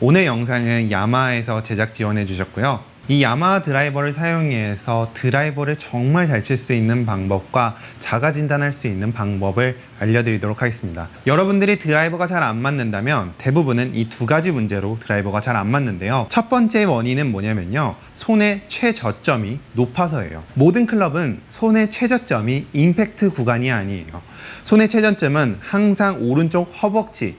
오늘 영상은 야마하에서 제작 지원해 주셨고요. 이 야마하 드라이버를 사용해서 드라이버를 정말 잘 칠 수 있는 방법과 자가 진단할 수 있는 방법을 알려드리도록 하겠습니다. 여러분들이 드라이버가 잘 안 맞는다면 대부분은 이 두 가지 문제로 드라이버가 잘 안 맞는데요. 첫 번째 원인은 뭐냐면요, 손의 최저점이 높아서예요. 모든 클럽은 손의 최저점이 임팩트 구간이 아니에요. 손의 최저점은 항상 오른쪽 허벅지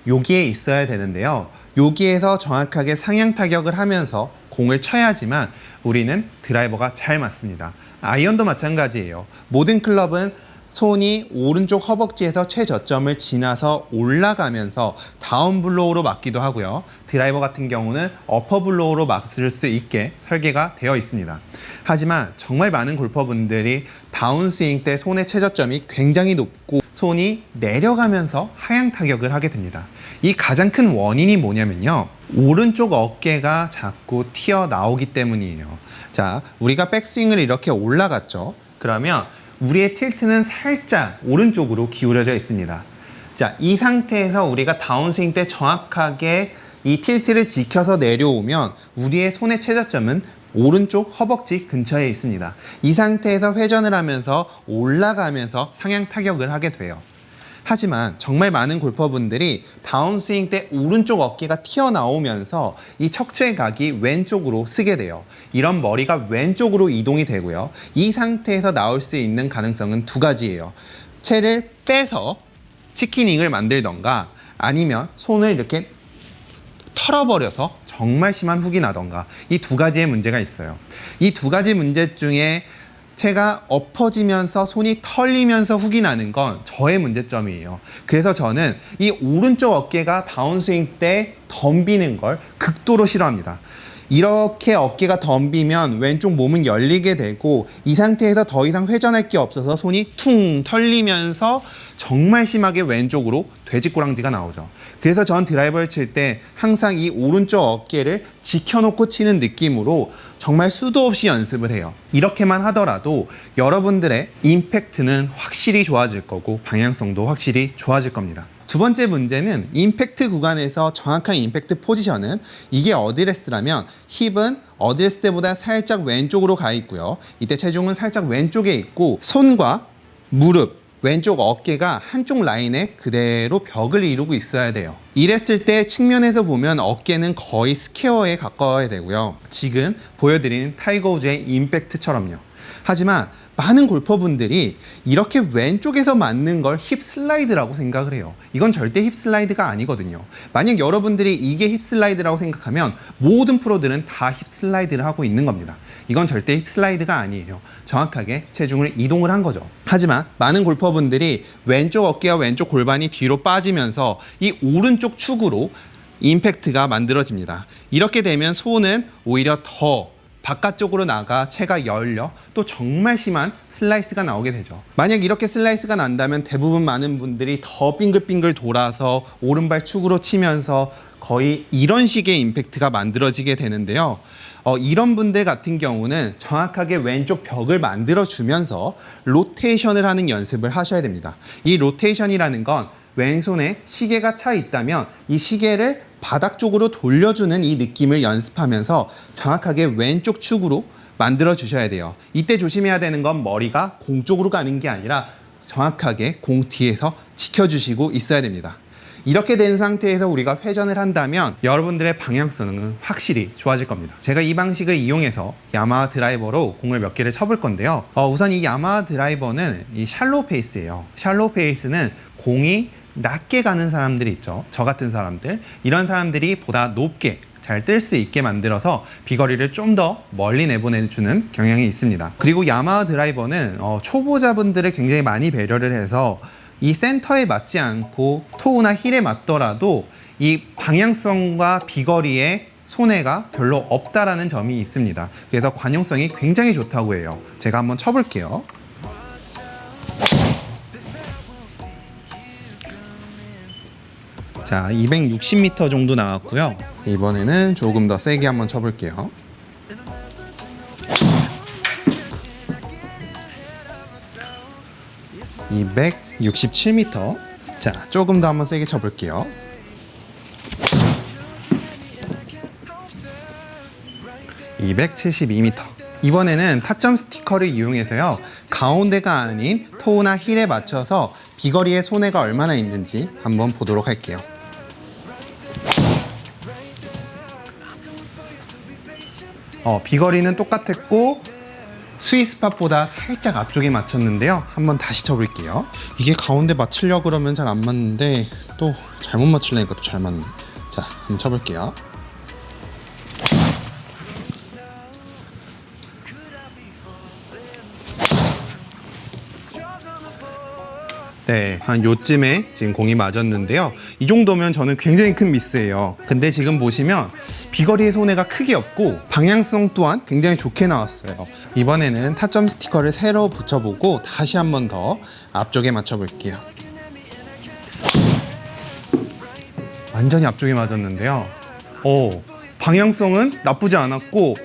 여기에 있어야 되는데요. 여기에서 정확하게 상향 타격을 하면서 공을 쳐야지만 우리는 드라이버가 잘 맞습니다. 아이언도 마찬가지예요. 모든 클럽은 손이 오른쪽 허벅지에서 최저점을 지나서 올라가면서 다운 블로우로 맞기도 하고요. 드라이버 같은 경우는 어퍼 블로우로 맞을 수 있게 설계가 되어 있습니다. 하지만 정말 많은 골퍼분들이 다운스윙 때 손의 최저점이 굉장히 높고 손이 내려가면서 하향 타격을 하게 됩니다. 이 가장 큰 원인이 뭐냐면요, 오른쪽 어깨가 자꾸 튀어나오기 때문이에요. 자, 우리가 백스윙을 이렇게 올라갔죠. 그러면 우리의 틸트는 살짝 오른쪽으로 기울어져 있습니다. 자, 이 상태에서 우리가 다운스윙 때 정확하게 이 틸트를 지켜서 내려오면 우리의 손의 최저점은 오른쪽 허벅지 근처에 있습니다. 이 상태에서 회전을 하면서 올라가면서 상향 타격을 하게 돼요. 하지만 정말 많은 골퍼분들이 다운스윙 때 오른쪽 어깨가 튀어나오면서 이 척추의 각이 왼쪽으로 쓰게 돼요. 이런 머리가 왼쪽으로 이동이 되고요. 이 상태에서 나올 수 있는 가능성은 두 가지예요. 채를 빼서 치킨윙을 만들던가 아니면 손을 이렇게 털어버려서 정말 심한 훅이 나던가, 이 두 가지의 문제가 있어요. 이 두 가지 문제 중에 채가 엎어지면서 손이 털리면서 훅이 나는 건 저의 문제점이에요. 그래서 저는 이 오른쪽 어깨가 다운스윙 때 덤비는 걸 극도로 싫어합니다. 이렇게 어깨가 덤비면 왼쪽 몸은 열리게 되고 이 상태에서 더 이상 회전할 게 없어서 손이 퉁 털리면서 정말 심하게 왼쪽으로 돼지꼬랑지가 나오죠. 그래서 전 드라이버를 칠 때 항상 이 오른쪽 어깨를 지켜놓고 치는 느낌으로 정말 수도 없이 연습을 해요. 이렇게만 하더라도 여러분들의 임팩트는 확실히 좋아질 거고 방향성도 확실히 좋아질 겁니다. 두 번째 문제는 임팩트 구간에서 정확한 임팩트 포지션은, 이게 어드레스라면 힙은 어드레스 때보다 살짝 왼쪽으로 가 있고요. 이때 체중은 살짝 왼쪽에 있고 손과 무릎, 왼쪽 어깨가 한쪽 라인에 그대로 벽을 이루고 있어야 돼요. 이랬을 때 측면에서 보면 어깨는 거의 스퀘어에 가까워야 되고요. 지금 보여드린 타이거 우즈의 임팩트처럼요. 하지만 많은 골퍼분들이 이렇게 왼쪽에서 맞는 걸 힙 슬라이드라고 생각을 해요. 이건 절대 힙 슬라이드가 아니거든요. 만약 여러분들이 이게 힙 슬라이드라고 생각하면 모든 프로들은 다 힙 슬라이드를 하고 있는 겁니다. 이건 절대 힙 슬라이드가 아니에요. 정확하게 체중을 이동을 한 거죠. 하지만 많은 골퍼분들이 왼쪽 어깨와 왼쪽 골반이 뒤로 빠지면서 이 오른쪽 축으로 임팩트가 만들어집니다. 이렇게 되면 손은 오히려 더 바깥쪽으로 나가 채가 열려 또 정말 심한 슬라이스가 나오게 되죠. 만약 이렇게 슬라이스가 난다면 대부분 많은 분들이 더 빙글빙글 돌아서 오른발 축으로 치면서 거의 이런 식의 임팩트가 만들어지게 되는데요. 이런 분들 같은 경우는 정확하게 왼쪽 벽을 만들어주면서 로테이션을 하는 연습을 하셔야 됩니다. 이 로테이션이라는 건 왼손에 시계가 차 있다면 이 시계를 바닥 쪽으로 돌려주는 이 느낌을 연습하면서 정확하게 왼쪽 축으로 만들어 주셔야 돼요. 이때 조심해야 되는 건 머리가 공 쪽으로 가는 게 아니라 정확하게 공 뒤에서 지켜주시고 있어야 됩니다. 이렇게 된 상태에서 우리가 회전을 한다면 여러분들의 방향성은 확실히 좋아질 겁니다. 제가 이 방식을 이용해서 야마하 드라이버로 공을 몇 개를 쳐볼 건데요. 우선 이 야마하 드라이버는 이 샬로우 페이스예요. 샬로우 페이스는 공이 낮게 가는 사람들이 있죠. 저 같은 사람들, 이런 사람들이 보다 높게 잘 뜰 수 있게 만들어서 비거리를 좀 더 멀리 내보내주는 경향이 있습니다. 그리고 야마하 드라이버는 초보자분들을 굉장히 많이 배려를 해서 이 센터에 맞지 않고 토우나 힐에 맞더라도 이 방향성과 비거리에 손해가 별로 없다라는 점이 있습니다. 그래서 관용성이 굉장히 좋다고 해요. 제가 한번 쳐볼게요. 자, 260m 정도 나왔고요. 이번에는 조금 더 세게 한번 쳐볼게요. 267m. 자, 조금 더 한번 세게 쳐볼게요. 272m. 이번에는 타점 스티커를 이용해서요, 가운데가 아닌 토우나 힐에 맞춰서 비거리의 손해가 얼마나 있는지 한번 보도록 할게요. 비거리는 똑같았고 스위스팟보다 살짝 앞쪽에 맞췄는데요. 한번 다시 쳐볼게요. 이게 가운데 맞추려고 그러면 잘 안 맞는데 또 잘못 맞추려니까 또 잘 맞네. 자, 한번 쳐볼게요. 네, 한 요쯤에 지금 공이 맞았는데요. 이 정도면 저는 굉장히 큰 미스예요. 근데 지금 보시면 비거리의 손해가 크게 없고 방향성 또한 굉장히 좋게 나왔어요. 이번에는 타점 스티커를 새로 붙여보고 다시 한 번 더 앞쪽에 맞춰볼게요. 완전히 앞쪽에 맞았는데요. 방향성은 나쁘지 않았고,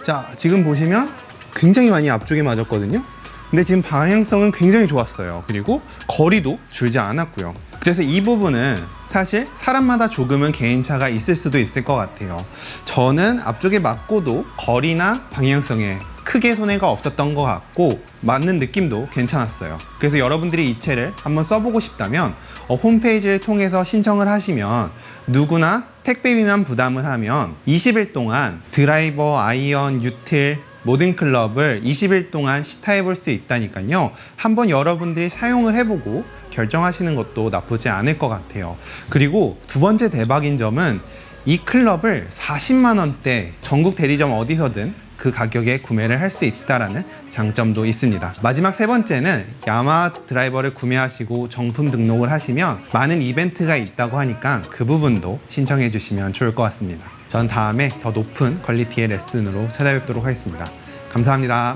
자, 지금 보시면 굉장히 많이 앞쪽에 맞았거든요. 근데 지금 방향성은 굉장히 좋았어요. 그리고 거리도 줄지 않았고요. 그래서 이 부분은 사실 사람마다 조금은 개인차가 있을 수도 있을 것 같아요. 저는 앞쪽에 맞고도 거리나 방향성에 크게 손해가 없었던 것 같고 맞는 느낌도 괜찮았어요. 그래서 여러분들이 이 채를 한번 써보고 싶다면 홈페이지를 통해서 신청을 하시면 누구나 택배비만 부담을 하면 20일 동안 드라이버, 아이언, 유틸 모든 클럽을 20일 동안 시타해 볼 수 있다니까요. 한번 여러분들이 사용을 해보고 결정하시는 것도 나쁘지 않을 것 같아요. 그리고 두 번째 대박인 점은 이 클럽을 40만 원대 전국 대리점 어디서든 그 가격에 구매를 할 수 있다는 장점도 있습니다. 마지막 세 번째는 야마하 드라이버를 구매하시고 정품 등록을 하시면 많은 이벤트가 있다고 하니까 그 부분도 신청해 주시면 좋을 것 같습니다. 전 다음에 더 높은 퀄리티의 레슨으로 찾아뵙도록 하겠습니다. 감사합니다.